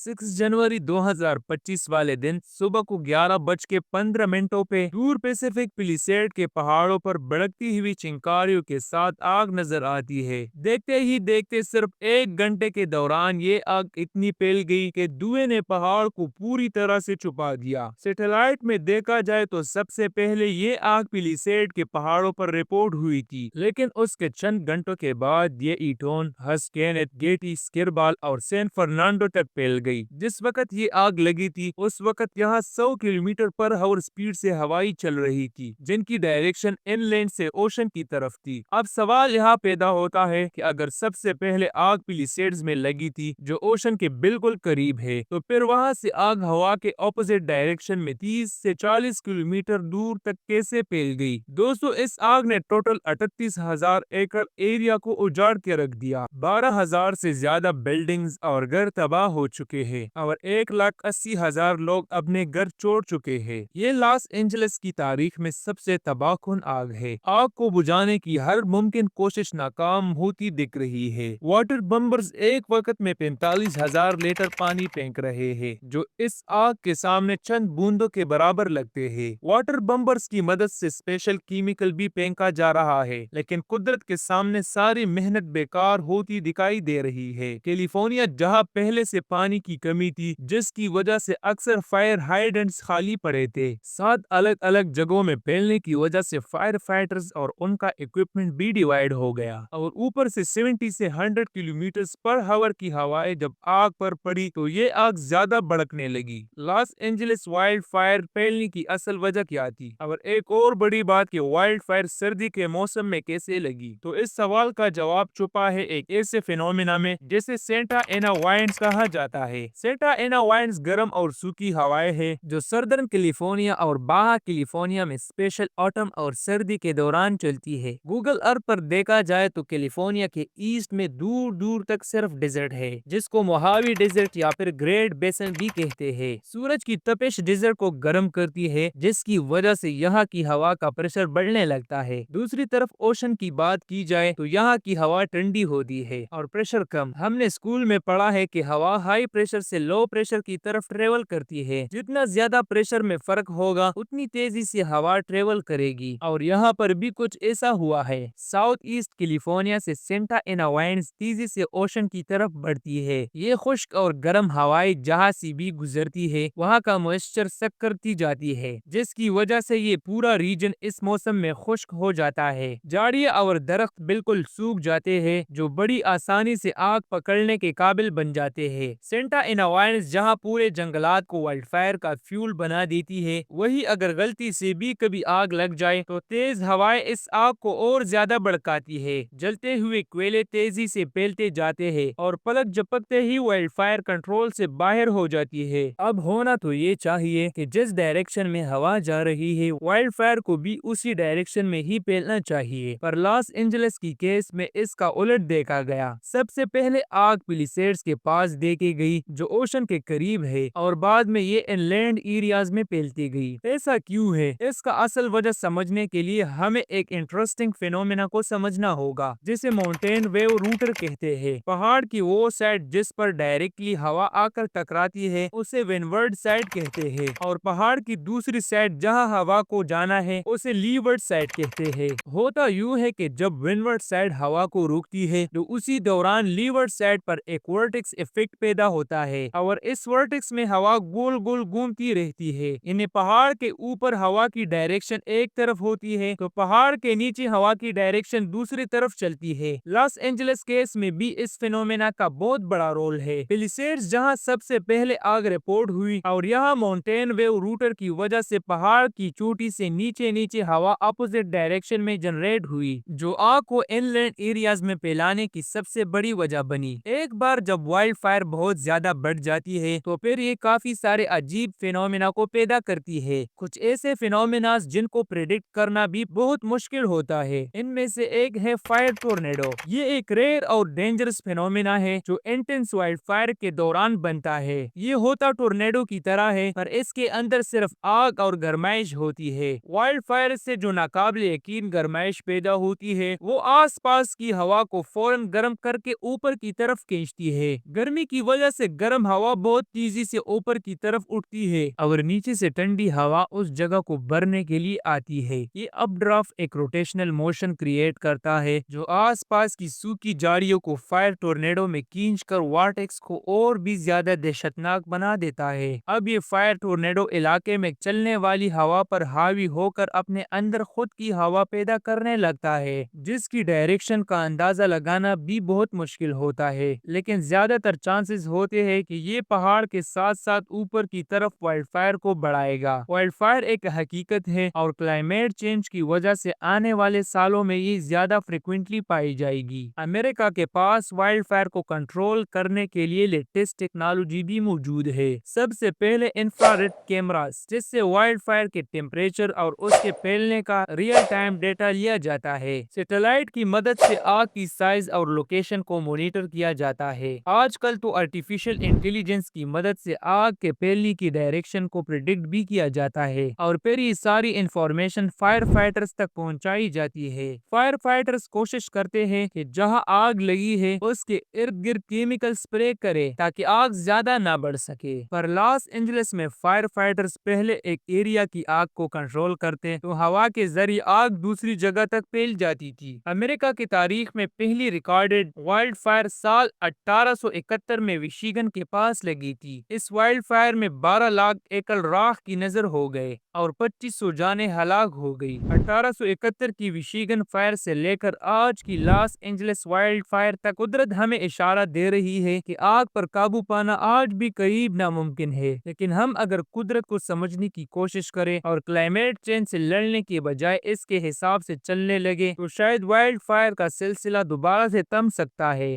6 जनवरी 2025 वाले दिन सुबह को 11:15 पे दूर पैसिफिक पिलिसेड के पहाड़ों पर भड़कती हुई चिंगारियों के साथ आग नजर आती है। देखते ही देखते सिर्फ 1 घंटे के दौरान ये आग इतनी फैल गई कि धुएं ने पहाड़ को पूरी तरह से छुपा दिया। सैटेलाइट में देखा जाए तो सबसे पहले ये आग पिलिसेड के पहाड़ों पर रिपोर्ट हुई थी, लेकिन उसके चंद घंटों के बाद ये ईटोन, हस, केनेथ, गेटी, स्किरबाल और सैन फर्नांडो तक फैल गई। जिस वक्त ये आग लगी थी उस वक्त यहाँ 100 किलोमीटर पर आवर स्पीड से हवाएं चल रही थी, जिनकी डायरेक्शन इनलैंड से ओशन की तरफ थी। अब सवाल यहाँ पैदा होता है कि अगर सबसे पहले आग पिलिसेड्स में लगी थी जो ओशन के बिल्कुल करीब है, तो फिर वहाँ से आग हवा के ऑपोजिट डायरेक्शन में 30 से 40 किलोमीटर दूर तक कैसे फैल गई। दोस्तों, इस आग ने टोटल 38,000 एकड़ एरिया को उजाड़ के रख दिया। 12,000 से ज्यादा बिल्डिंग्स और घर तबाह हो चुके हैं और 1,80,000 लोग अपने घर छोड़ चुके हैं। ये लॉस एंजलिस की तारीख में सबसे तबाहकुन आग है। आग को बुझाने की हर मुमकिन कोशिश नाकाम होती दिख रही है। वाटर बम्बर्स एक वक्त में 45,000 लीटर पानी फेंक रहे हैं, जो इस आग के सामने चंद बूंदों के बराबर लगते हैं। वाटर बम्बर्स की मदद से स्पेशल केमिकल भी फेंका जा रहा है, लेकिन कुदरत के सामने सारी मेहनत बेकार होती दिखाई दे रही है। कैलिफोर्निया, जहां पहले से पानी की कमी थी, जिसकी वजह से अक्सर फायर हाइडेंट्स खाली पड़े थे, 7 अलग अलग जगहों में फैलने की वजह से फायर फाइटर्स और उनका इक्विपमेंट भी डिवाइड हो गया। और ऊपर से 70 से 100 किलोमीटर पर आवर की हवाएं जब आग पर पड़ी तो ये आग ज्यादा भड़कने लगी। लॉस एंजलिस वाइल्ड फायर फैलने की असल वजह क्या थी? और एक और बड़ी बात कि वाइल्ड फायर सर्दी के मौसम में कैसे लगी? तो इस सवाल का जवाब छुपा है एक ऐसे फिनोमिना में जिसे सेंटा एना वाइंड्स कहा जाता है। सेंटा एना वाइंड्स गर्म और सूखी हवाएं है जो सर्दर्न कैलिफोर्निया और बाहा कैलिफोर्निया में स्पेशल ऑटम और सर्दी के दौरान चलती है। गूगल अर्थ पर देखा जाए तो कैलिफोर्निया के ईस्ट में दूर दूर तक सिर्फ डेजर्ट है, जिसको मोहावी डेजर्ट या फिर ग्रेट बेसन भी कहते हैं। सूरज की तपिश डेजर्ट को गर्म करती है, जिसकी वजह से यहाँ की हवा का प्रेशर बढ़ने लगता है। दूसरी तरफ ओशन की बात की जाए तो यहाँ की हवा ठंडी होती है और प्रेशर कम। हमने स्कूल में पढ़ा है कि हवा हाई प्रेशर से लो प्रेशर की तरफ ट्रेवल करती है। जितना ज्यादा प्रेशर में फर्क होगा उतनी तेजी से हवा ट्रेवल करेगी, और यहाँ पर भी कुछ ऐसा हुआ है। साउथ ईस्ट कैलिफोर्निया से सेंटा एना वाइंड्स तेजी से ओशन की तरफ बढ़ती है। ये खुश्क और गर्म हवाएं जहाँ से भी गुजरती है वहाँ का मॉइस्चर सक करती जाती है, जिसकी वजह से ये पूरा रीजन इस मौसम में खुश्क हो जाता है। झाड़ियाँ और दरख्त बिल्कुल सूख जाते हैं, जो बड़ी आसानी से आग पकड़ने के काबिल बन जाते हैं। सेंटा एना वाइंड्स जहाँ पूरे जंगलात को वाइल्ड फायर का फ्यूल बना देती है, वही अगर गलती से भी कभी आग लग जाए तो तेज हवाएं इस आग को और ज्यादा भड़काती है। जलते हुए कोयले तेजी से फैलते जाते हैं और पलक झपकते ही वाइल्ड फायर कंट्रोल से बाहर हो जाती है। अब होना तो ये चाहिए कि जिस डायरेक्शन में हवा जा रही है वाइल्ड फायर को भी उसी डायरेक्शन में ही फैलना चाहिए, पर लॉस एंजलिस की केस में इसका उलट देखा गया। सबसे पहले आग पिलिसेड्स के पास देखी गई जो ओशन के करीब है, और बाद में ये इनलैंड एरियाज में फैलती गई। ऐसा क्यों है? इसका असल वजह समझने के लिए हमें एक इंटरेस्टिंग फिनोमेना को समझना होगा, जिसे माउंटेन वेव रूटर कहते हैं। पहाड़ की वो साइड जिस पर डायरेक्टली हवा आकर टकराती है उसे विंडवर्ड साइड कहते हैं, और पहाड़ की दूसरी साइड जहां हवा को जाना है उसे लीवर्ड साइड कहते हैं। होता यूं है कि जब विंडवर्ड साइड हवा को रोकती है तो उसी दौरान लीवर्ड साइड पर एक वर्टेक्स इफेक्ट पैदा होता है, और इस वर्टेक्स में हवा गोल गोल घूमती रहती है। इन्हें पहाड़ के ऊपर हवा की डायरेक्शन एक तरफ होती है तो पहाड़ के नीचे हवा की डायरेक्शन दूसरी तरफ चलती है। लॉस एंजलिस केस में भी इस फिनोमेना का बहुत बड़ा रोल है। पिलिसेड्स जहां सबसे पहले आग रिपोर्ट हुई, और यहाँ माउंटेन वेव रूटर की वजह से पहाड़ की चोटी से नीचे नीचे हवा अपोजिट डायरेक्शन में जनरेट हुई, जो आग को इनलैंड एरियाज में फैलाने की सबसे बड़ी वजह बनी। एक बार जब वाइल्ड फायर बहुत ज्यादा बढ़ जाती है तो फिर ये काफी सारे अजीब फिनोमेना को पैदा करती है। कुछ ऐसे फिनोमेना जिनको प्रेडिक्ट करना भी बहुत मुश्किल होता है। इनमें से एक है फायर टोर्नेडो। ये एक रेयर और डेंजरस फिनोमेना है जो इंटेंस वाइल्ड फायर के दौरान बनता है। ये होता टोर्नेडो की तरह है, पर इसके अंदर सिर्फ आग और गर्माइश होती है। वाइल्ड फायर से जो नाकाबिले यकीन गर्माइश पैदा होती है वो आस पास की हवा को फौरन गर्म करके ऊपर की तरफ खींचती है। गर्मी की वजह से गर्म हवा बहुत तेजी से ऊपर की तरफ उठती है और नीचे से ठंडी हवा उस जगह को भरने के लिए आती है। ये अपड्राफ्ट एक रोटेशनल मोशन क्रिएट करता है जो आसपास की सूखी झाड़ियों को फायर टोर्नेडो में खींचकर वार्टेक्स को और भी ज्यादा दहशतनाक बना देता है। अब ये फायर टोर्नेडो इलाके में चलने वाली हवा पर हावी होकर अपने अंदर खुद की हवा पैदा करने लगता है, जिसकी डायरेक्शन का अंदाजा लगाना भी बहुत मुश्किल होता है, लेकिन ज्यादातर चांसेस होते हैं कि ये पहाड़ के साथ साथ ऊपर की तरफ वाइल्ड फायर को बढ़ाएगा। वाइल्ड फायर एक हकीकत है और क्लाइमेट चेंज की वजह से आने वाले सालों में ये ज्यादा फ्रिक्वेंटली पाई जाएगी। अमेरिका के पास वाइल्ड फायर को कंट्रोल करने के लिए लेटेस्ट टेक्नोलॉजी भी मौजूद है। सबसे पहले इंफ्रारेड कैमरास, जिससे वाइल्ड फायर के टेम्परेचर और उसके फैलने का रियल टाइम डेटा लिया जाता है। सैटेलाइट की मदद से आग की साइज और लोकेशन को मॉनिटर किया जाता है। आजकल तो आर्टिफिशियल इंटेलिजेंस की मदद से आग के फैलने की डायरेक्शन को प्रिडिक्ट भी किया जाता है और फिर ये सारी इंफॉर्मेशन फायर फाइटर्स तक पहुंचाई जाती है। फायर फाइटर्स कोशिश करते हैं कि जहां आग लगी है उसके इर्द गिर्द केमिकल स्प्रे करे ताकि आग ज्यादा ना बढ़ सके। पर लॉस एंजलिस में फायर फाइटर्स पहले एक एरिया की आग को कंट्रोल करते तो हवा के जरिए आग दूसरी जगह तक फैल जाती थी। अमेरिका की तारीख में पहली रिकॉर्डेड वाइल्ड फायर साल 1871 में मिशिगन के पास लगी थी। इस वाइल्ड फायर में 12 लाख एकड़ राख की नजर हो गए और 2500 जाने हलाक हो गई। 1871 की मिशिगन फायर से लेकर आज की लॉस एंजलिस वाइल्ड फायर तक कुदरत हमें इशारा दे रही है कि आग पर काबू पाना आज भी करीब नामुमकिन है, लेकिन हम अगर कुदरत को समझने की कोशिश करें और क्लाइमेट चेंज से लड़ने के बजाय इसके हिसाब से चलने लगे तो शायद वाइल्ड फायर का सिलसिला दोबारा से थम सकता है।